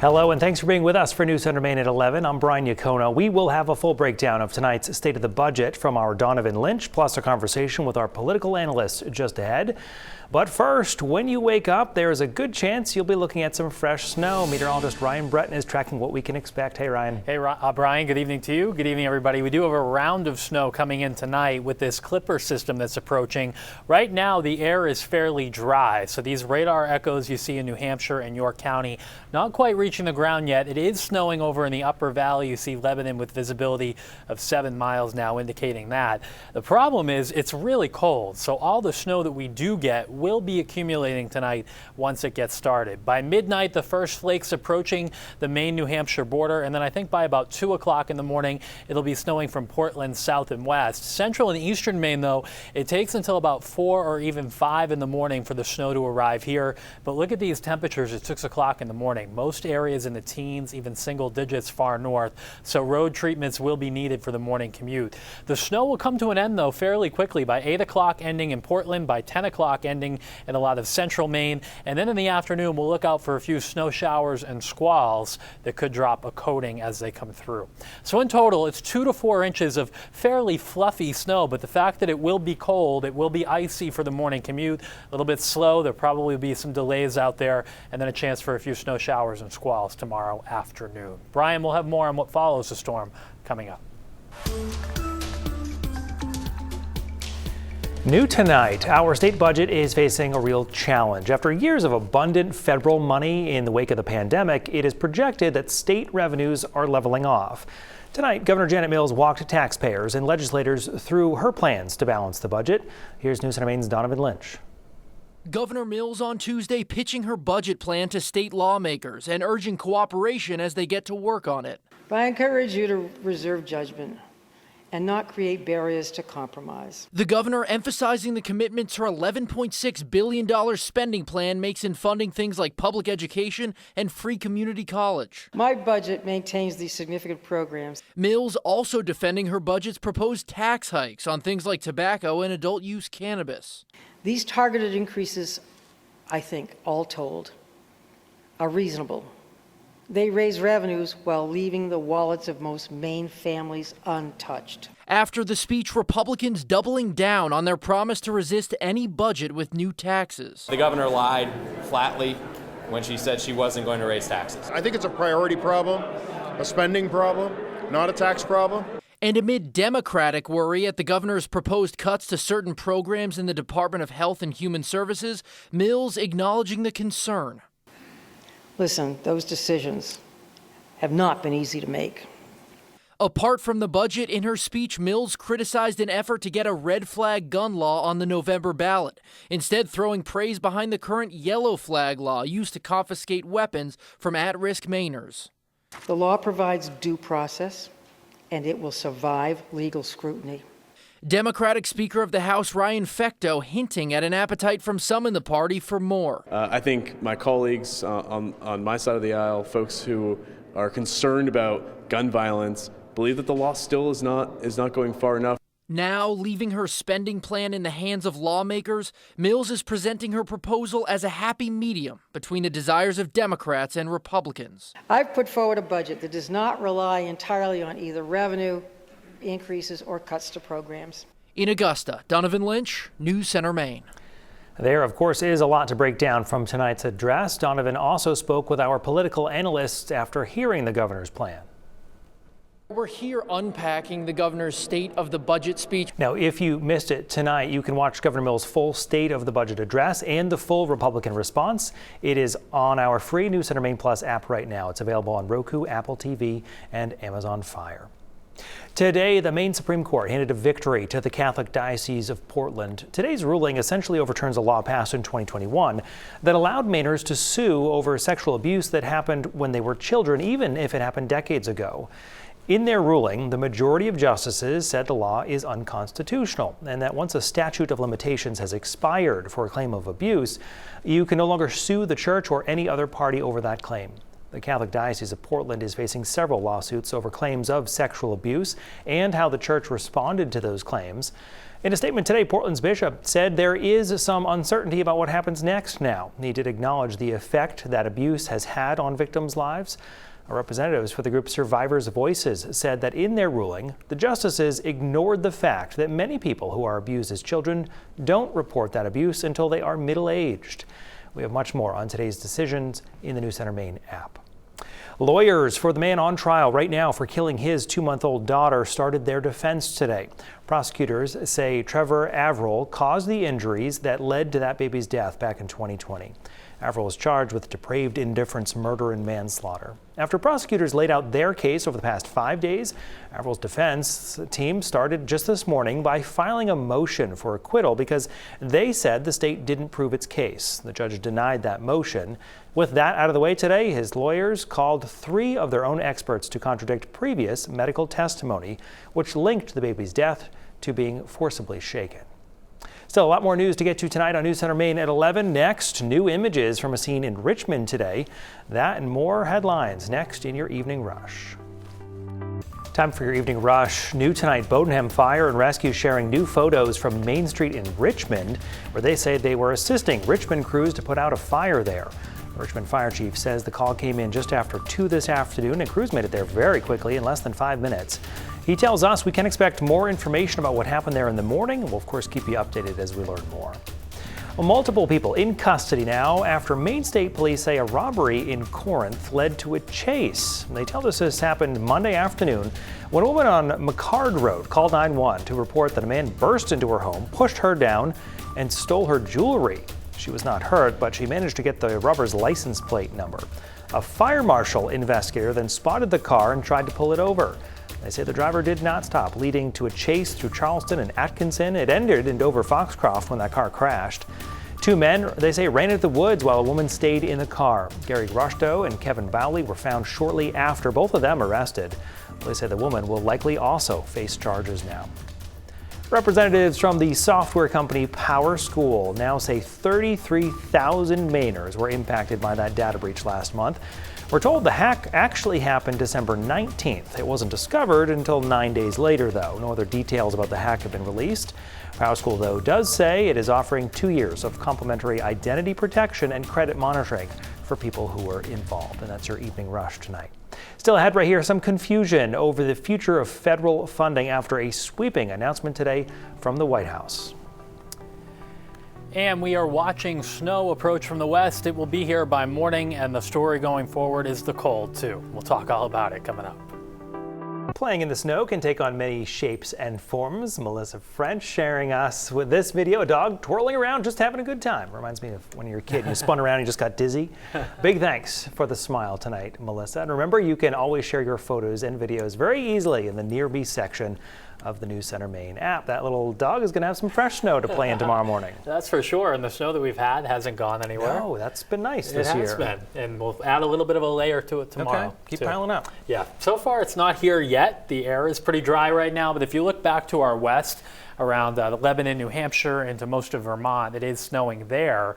Hello, and thanks for being with us for News Center Maine at 11. I'm Brian Yacono. We will have a full breakdown of tonight's State of the Budget from our Donovan Lynch, plus a conversation with our political analyst just ahead. But first, when you wake up, there is a good chance you'll be looking at some fresh snow. Meteorologist Ryan Breton is tracking what we can expect. Hey, Ryan. Hey, Brian. Good evening to you. Good evening, everybody. We do have a round of snow coming in tonight with this clipper system that's approaching. Right now, the air is fairly dry, so these radar echoes you see in New Hampshire and York County, not quite reaching the ground yet. It is snowing over in the upper valley. You see Lebanon with visibility of 7 miles now, indicating that. The problem is it's really cold, so all the snow that we do get will be accumulating tonight once it gets started. By midnight, the first flakes approaching the Maine-New Hampshire border, and then I think by about 2 o'clock in the morning, it'll be snowing from Portland south and west. Central and eastern Maine, though, it takes until about 4 or even 5 in the morning for the snow to arrive here. But look at these temperatures at 6 o'clock in the morning. Most areas in the teens, even single digits far north, so road treatments will be needed for the morning commute. The snow will come to an end, though, fairly quickly, by 8 o'clock ending in Portland, by 10 o'clock ending in a lot of central Maine, and then in the afternoon we'll look out for a few snow showers and squalls that could drop a coating as they come through. So in total, it's 2 to 4 inches of fairly fluffy snow, but the fact that it will be cold, it will be icy for the morning commute, a little bit slow. There'll probably be some delays out there, and then a chance for a few snow showers and squalls tomorrow afternoon. Brian will have more on what follows the storm coming up. New tonight, our state budget is facing a real challenge. After years of abundant federal money in the wake of the pandemic, it is projected that state revenues are leveling off. Tonight, Governor Janet Mills walked taxpayers and legislators through her plans to balance the budget. Here's News Center Maine's Donovan Lynch. Governor Mills on Tuesday pitching her budget plan to state lawmakers and urging cooperation as they get to work on it. But I encourage you to reserve judgment and not create barriers to compromise. The governor emphasizing the commitments her $11.6 billion spending plan makes in funding things like public education and free community college. My budget maintains these significant programs. Mills also defending her budget's proposed tax hikes on things like tobacco and adult use cannabis. These targeted increases, I think, all told, are reasonable. They raise revenues while leaving the wallets of most Maine families untouched. After the speech, Republicans doubling down on their promise to resist any budget with new taxes. The governor lied flatly when she said she wasn't going to raise taxes. I think it's a priority problem, a spending problem, not a tax problem. And amid Democratic worry at the governor's proposed cuts to certain programs in the Department of Health and Human Services, Mills acknowledging the concern. Listen, those decisions have not been easy to make. Apart from the budget, in her speech, Mills criticized an effort to get a red flag gun law on the November ballot, instead throwing praise behind the current yellow flag law used to confiscate weapons from at-risk Mainers. The law provides due process, and it will survive legal scrutiny. Democratic Speaker of the House Ryan Fecteau hinting at an appetite from some in the party for more. I think my colleagues on my side of the aisle, folks who are concerned about gun violence, believe that the law still is not going far enough. Now, leaving her spending plan in the hands of lawmakers, Mills is presenting her proposal as a happy medium between the desires of Democrats and Republicans. I've put forward a budget that does not rely entirely on either revenue increases or cuts to programs. In Augusta, Donovan Lynch, News Center, Maine. There, of course, is a lot to break down from tonight's address. Donovan also spoke with our political analysts after hearing the governor's plan. We're here unpacking the governor's State of the Budget speech. Now, if you missed it tonight, you can watch Governor Mills' full State of the Budget address and the full Republican response. It is on our free News Center Maine Plus app right now. It's available on Roku, Apple TV, and Amazon Fire. Today, the Maine Supreme Court handed a victory to the Catholic Diocese of Portland. Today's ruling essentially overturns a law passed in 2021 that allowed Mainers to sue over sexual abuse that happened when they were children, even if it happened decades ago. In their ruling, the majority of justices said the law is unconstitutional and that once a statute of limitations has expired for a claim of abuse, you can no longer sue the church or any other party over that claim. The Catholic Diocese of Portland is facing several lawsuits over claims of sexual abuse and how the church responded to those claims. In a statement today, Portland's bishop said there is some uncertainty about what happens next now. He did acknowledge the effect that abuse has had on victims' lives. Representatives for the group Survivors' Voices said that in their ruling, the justices ignored the fact that many people who are abused as children don't report that abuse until they are middle-aged. We have much more on today's decisions in the News Center Maine app. Lawyers for the man on trial right now for killing his 2-month-old daughter started their defense today. Prosecutors say Trevor Averill caused the injuries that led to that baby's death back in 2020. Averill is charged with depraved indifference, murder, and manslaughter. After prosecutors laid out their case over the past 5 days, Averill's defense team started just this morning by filing a motion for acquittal because they said the state didn't prove its case. The judge denied that motion. With that out of the way today, his lawyers called 3 of their own experts to contradict previous medical testimony, which linked the baby's death to being forcibly shaken. Still a lot more news to get to tonight on News Center Maine at 11. Next, new images from a scene in Richmond today. That and more headlines next in your Evening Rush. Time for your Evening Rush. New tonight, Bowdenham Fire and Rescue sharing new photos from Main Street in Richmond, where they say they were assisting Richmond crews to put out a fire there. The Richmond Fire Chief says the call came in just after 2 this afternoon and crews made it there very quickly in less than 5 minutes. He tells us we can expect more information about what happened there in the morning. We'll of course keep you updated as we learn more. Well, multiple people in custody now after Maine State Police say a robbery in Corinth led to a chase. They tell us this happened Monday afternoon when a woman on McCard Road called 911 to report that a man burst into her home, pushed her down, and stole her jewelry. She was not hurt, but she managed to get the robber's license plate number. A fire marshal investigator then spotted the car and tried to pull it over. They say the driver did not stop, leading to a chase through Charleston and Atkinson. It ended in Dover Foxcroft when that car crashed. 2 men, they say, ran into the woods while a woman stayed in the car. Gary Rushdoe and Kevin Bowley were found shortly after, both of them arrested. They say the woman will likely also face charges now. Representatives from the software company Power School now say 33,000 Mainers were impacted by that data breach last month. We're told the hack actually happened December 19th. It wasn't discovered until 9 days later, though. No other details about the hack have been released. Power School, though, does say it is offering 2 years of complimentary identity protection and credit monitoring for people who were involved. And that's your Evening Rush tonight. Still ahead right here, some confusion over the future of federal funding after a sweeping announcement today from the White House. And we are watching snow approach from the west. It will be here by morning, and the story going forward is the cold, too. We'll talk all about it coming up. Playing in the snow can take on many shapes and forms. Melissa French sharing us with this video, a dog twirling around, just having a good time. Reminds me of when you were a kid, you spun around and you just got dizzy. Big thanks for the smile tonight, Melissa. And remember, you can always share your photos and videos very easily in the Near Me section of the News Center Maine app. That little dog is going to have some fresh snow to play in tomorrow morning. That's for sure, and the snow that we've had hasn't gone anywhere. No, that's been nice this year. It has been, and we'll add a little bit of a layer to it tomorrow. Okay, keep piling up. Yeah, so far it's not here yet. The air is pretty dry right now, but if you look back to our west, around Lebanon, New Hampshire, into most of Vermont, it is snowing there.